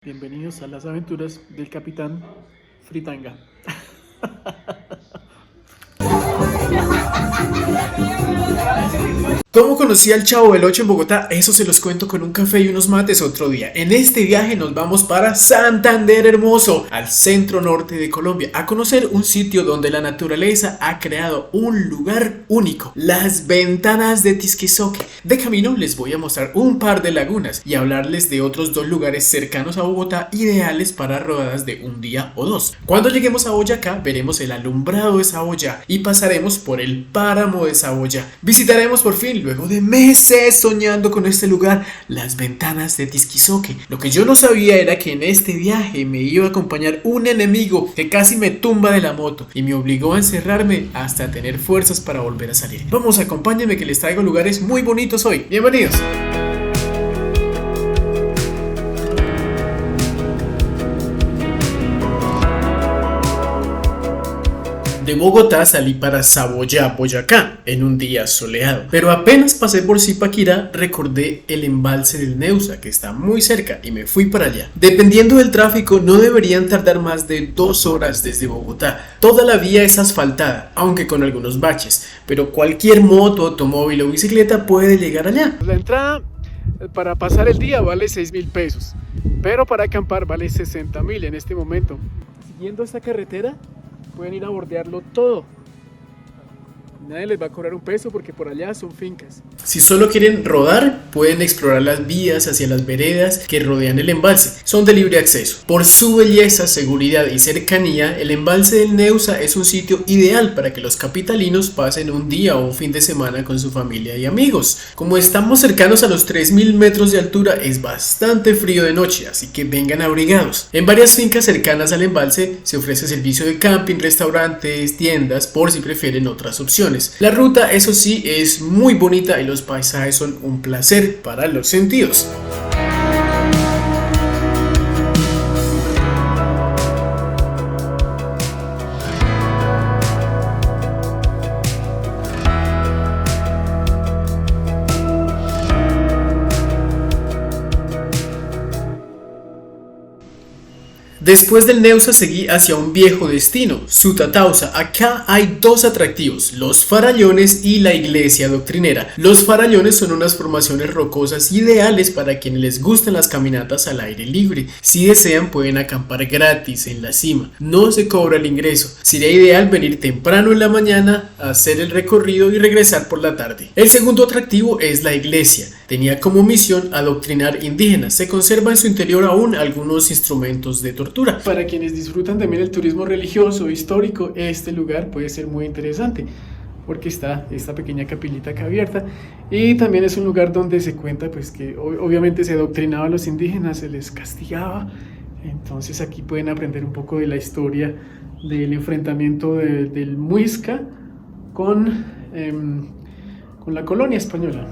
Bienvenidos a las aventuras del Capitán Fritanga. ¿Cómo conocí al Chavo del Ocho en Bogotá? Eso se los cuento con un café y unos mates otro día. En este viaje nos vamos para Santander hermoso, al centro norte de Colombia, a conocer un sitio donde la naturaleza ha creado un lugar único, las Ventanas de Tisquezoque. De camino les voy a mostrar un par de lagunas y hablarles de otros dos lugares cercanos a Bogotá ideales para rodadas de un día o dos. Cuando lleguemos a Boyacá veremos el alumbrado de Saboyá y pasaremos por el páramo de Saboyá. Visitaremos por fin, luego de meses soñando con este lugar, las Ventanas de Tisquezoque. Lo que yo no sabía era que en este viaje me iba a acompañar un enemigo que casi me tumba de la moto y me obligó a encerrarme hasta tener fuerzas para volver a salir. Vamos, acompáñenme que les traigo lugares muy bonitos hoy. Bienvenidos. De Bogotá salí para Saboyá, Boyacá, en un día soleado. Pero apenas pasé por Zipaquirá, recordé el embalse del Neusa, que está muy cerca, y me fui para allá. Dependiendo del tráfico, no deberían tardar más de 2 horas desde Bogotá. Toda la vía es asfaltada, aunque con algunos baches, pero cualquier moto, automóvil o bicicleta puede llegar allá. La entrada para pasar el día vale 6.000 pesos, pero para acampar vale 60.000 en este momento. Siguiendo esta carretera, pueden ir a bordearlo todo. Nadie les va a cobrar un peso porque por allá son fincas. Si solo quieren rodar, pueden explorar las vías hacia las veredas que rodean el embalse. Son de libre acceso. Por su belleza, seguridad y cercanía, el embalse del Neusa es un sitio ideal para que los capitalinos pasen un día o un fin de semana con su familia y amigos. Como estamos cercanos a los 3.000 metros de altura, es bastante frío de noche, así que vengan abrigados. En varias fincas cercanas al embalse se ofrece servicio de camping, restaurantes, tiendas, por si prefieren otras opciones. La ruta, eso sí, es muy bonita y los paisajes son un placer para los sentidos. Después del Neusa seguí hacia un viejo destino, Sutatausa. Acá hay dos atractivos, los farallones y la iglesia doctrinera. Los farallones son unas formaciones rocosas ideales para quienes les gustan las caminatas al aire libre. Si desean pueden acampar gratis en la cima, no se cobra el ingreso. Sería ideal venir temprano en la mañana, hacer el recorrido y regresar por la tarde. El segundo atractivo es la iglesia. Tenía como misión adoctrinar indígenas. Se conserva en su interior aún algunos instrumentos de tortura. Para quienes disfrutan también el turismo religioso e histórico, este lugar puede ser muy interesante porque está esta pequeña capillita acá abierta y también es un lugar donde se cuenta pues que obviamente se adoctrinaba a los indígenas, se les castigaba. Entonces aquí pueden aprender un poco de la historia del enfrentamiento del Muisca con la colonia española.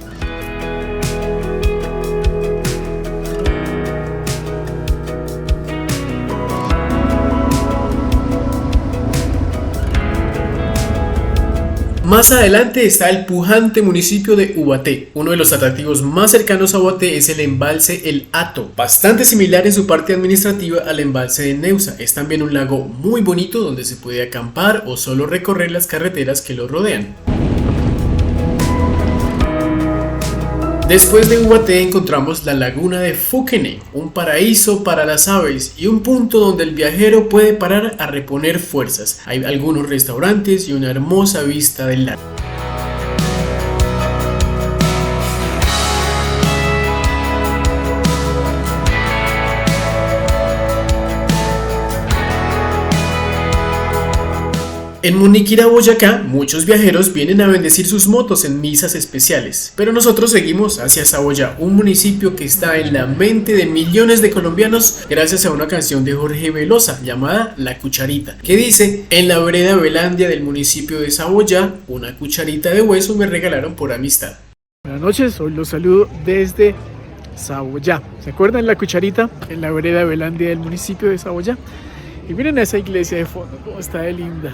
Más adelante está el pujante municipio de Ubaté. Uno de los atractivos más cercanos a Ubaté es el embalse El Hato, bastante similar en su parte administrativa al embalse de Neusa. Es también un lago muy bonito donde se puede acampar o solo recorrer las carreteras que lo rodean. Después de Ubaté encontramos la laguna de Fuquene, un paraíso para las aves y un punto donde el viajero puede parar a reponer fuerzas. Hay algunos restaurantes y una hermosa vista del lago. En Muniquirá, Boyacá, muchos viajeros vienen a bendecir sus motos en misas especiales, pero nosotros seguimos hacia Saboyá, un municipio que está en la mente de millones de colombianos gracias a una canción de Jorge Velosa llamada La Cucharita, que dice: en la vereda Belandia del municipio de Saboyá, una cucharita de hueso me regalaron por amistad. Buenas noches, hoy los saludo desde Saboyá. ¿Se acuerdan la cucharita? En la vereda Belandia del municipio de Saboyá. Y miren esa iglesia de fondo, cómo está de linda.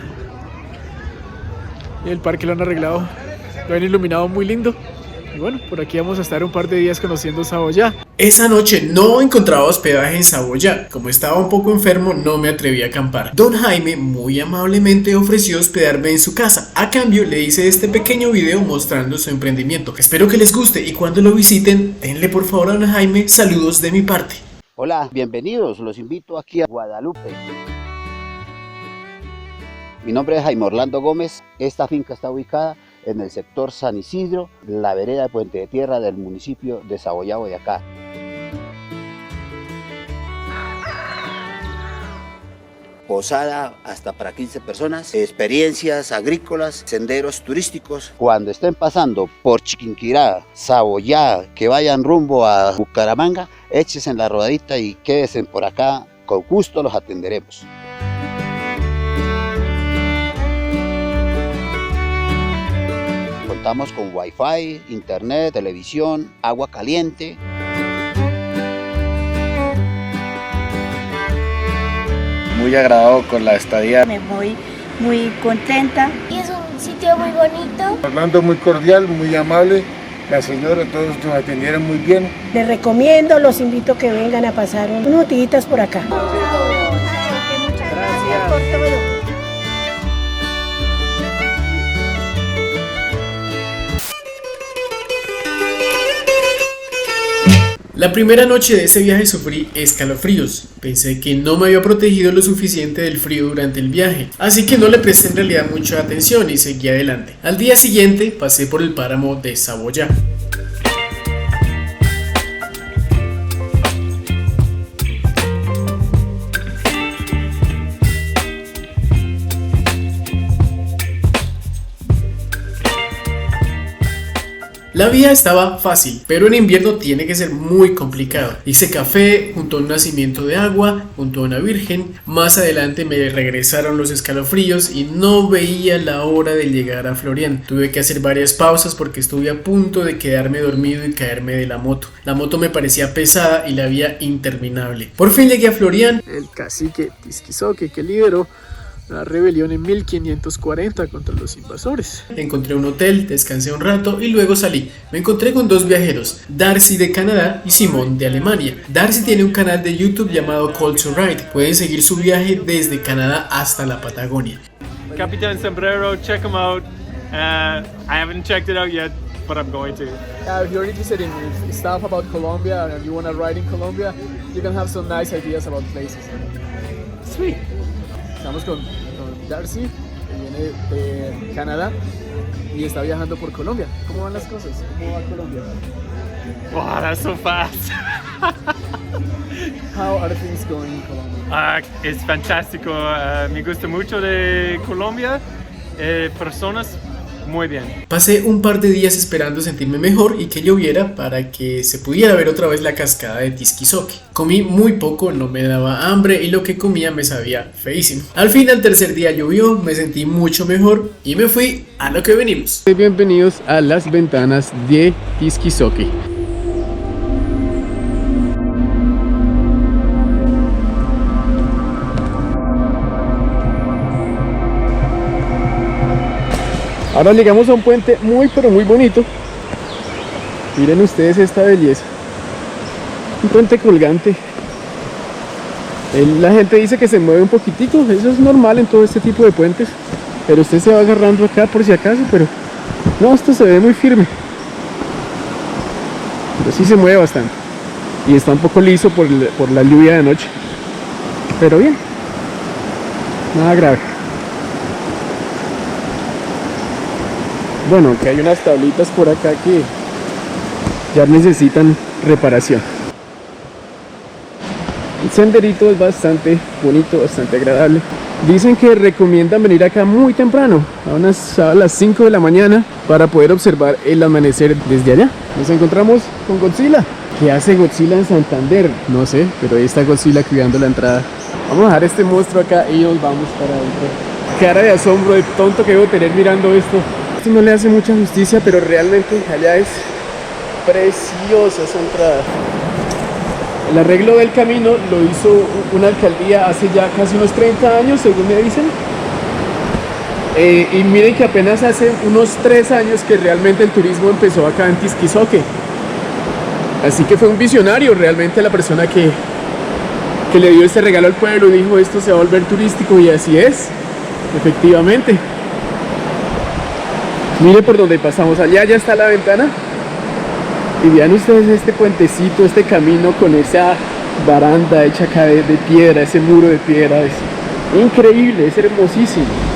Y el parque lo han arreglado, lo han iluminado muy lindo. Y bueno, por aquí vamos a estar un par de días conociendo Saboyá. Esa noche no encontraba hospedaje en Saboya. Como estaba un poco enfermo, no me atreví a acampar. Don Jaime muy amablemente ofreció hospedarme en su casa. A cambio, le hice este pequeño video mostrando su emprendimiento. Espero que les guste y cuando lo visiten, denle por favor a Don Jaime saludos de mi parte. Hola, bienvenidos. Los invito aquí a Guadalupe. Mi nombre es Jaime Orlando Gómez. Esta finca está ubicada en el sector San Isidro, la vereda de Puente de Tierra del municipio de Saboya, Boyacá. Posada hasta para 15 personas, experiencias agrícolas, senderos turísticos. Cuando estén pasando por Chiquinquirá, Saboya, que vayan rumbo a Bucaramanga, échense en la rodadita y quédense por acá, con gusto los atenderemos. Contamos con Wi-Fi, internet, televisión, agua caliente. Muy agradado con la estadía. Me voy muy contenta. Y es un sitio muy bonito. Orlando muy cordial, muy amable. La señora, todos nos atendieron muy bien. Les recomiendo, los invito a que vengan a pasar unos días por acá. Muchas gracias por todo. La primera noche de ese viaje sufrí escalofríos. Pensé que no me había protegido lo suficiente del frío durante el viaje, así que no le presté en realidad mucha atención y seguí adelante. Al día siguiente pasé por el páramo de Saboya. La vía estaba fácil, pero en invierno tiene que ser muy complicado. Hice café junto a un nacimiento de agua, junto a una virgen. Más adelante me regresaron los escalofríos y no veía la hora de llegar a Florian. Tuve que hacer varias pausas porque estuve a punto de quedarme dormido y caerme de la moto. La moto me parecía pesada y la vía interminable. Por fin llegué a Florian. El cacique Tisquizoque que lideró la rebelión en 1540 contra los invasores. Encontré un hotel, descansé un rato y luego salí. Me encontré con dos viajeros, Darcy de Canadá y Simón de Alemania. Darcy tiene un canal de YouTube llamado Call to Ride. Pueden seguir su viaje desde Canadá hasta la Patagonia. Capitán Sombrero, check him out. I haven't checked it out yet, but I'm going to. If you're interested in stuff about Colombia and you want to ride in Colombia, you can have some nice ideas about places. Sweet. Estamos con Darcy, que viene de Canadá y está viajando por Colombia. ¿Cómo van las cosas? ¿Cómo va Colombia? Wow, that's so fast. How are things going in Colombia? Es fantástico. Me gusta mucho de Colombia. Personas muy bien. Pasé un par de días esperando sentirme mejor y que lloviera para que se pudiera ver otra vez la cascada de Tisquizoque. Comí muy poco, no me daba hambre y lo que comía me sabía feísimo. Al fin, al tercer día llovió, me sentí mucho mejor y me fui a lo que venimos. Bienvenidos a las ventanas de Tisquizoque. Ahora llegamos a un puente muy pero muy bonito. Miren ustedes esta belleza. Un puente colgante. La gente dice que se mueve un poquitico. Eso es normal en todo este tipo de puentes. Pero usted se va agarrando acá por si acaso. Pero no, esto se ve muy firme. Pero sí se mueve bastante. Y está un poco liso por la lluvia de anoche. Pero bien. Nada grave. Bueno, aunque hay unas tablitas por acá que ya necesitan reparación. El senderito es bastante bonito, bastante agradable. Dicen que recomiendan venir acá muy temprano, a las 5 de la mañana, para poder observar el amanecer desde allá. Nos encontramos con Godzilla. ¿Qué hace Godzilla en Santander? No sé, pero ahí está Godzilla cuidando la entrada. Vamos a dejar este monstruo acá y nos vamos para adentro. Cara de asombro, de tonto que debo tener mirando esto. No le hace mucha justicia, pero realmente allá es preciosa esa entrada. El arreglo del camino lo hizo una alcaldía hace ya casi unos 30 años, según me dicen. Y miren que apenas hace unos 3 años que realmente el turismo empezó acá en Tisquizoque. Así que fue un visionario realmente la persona que le dio este regalo al pueblo y dijo esto se va a volver turístico, y así es, efectivamente. Mire por donde pasamos, allá ya está la ventana y vean ustedes este puentecito, este camino con esa baranda hecha acá de piedra, ese muro de piedra, es increíble, es hermosísimo.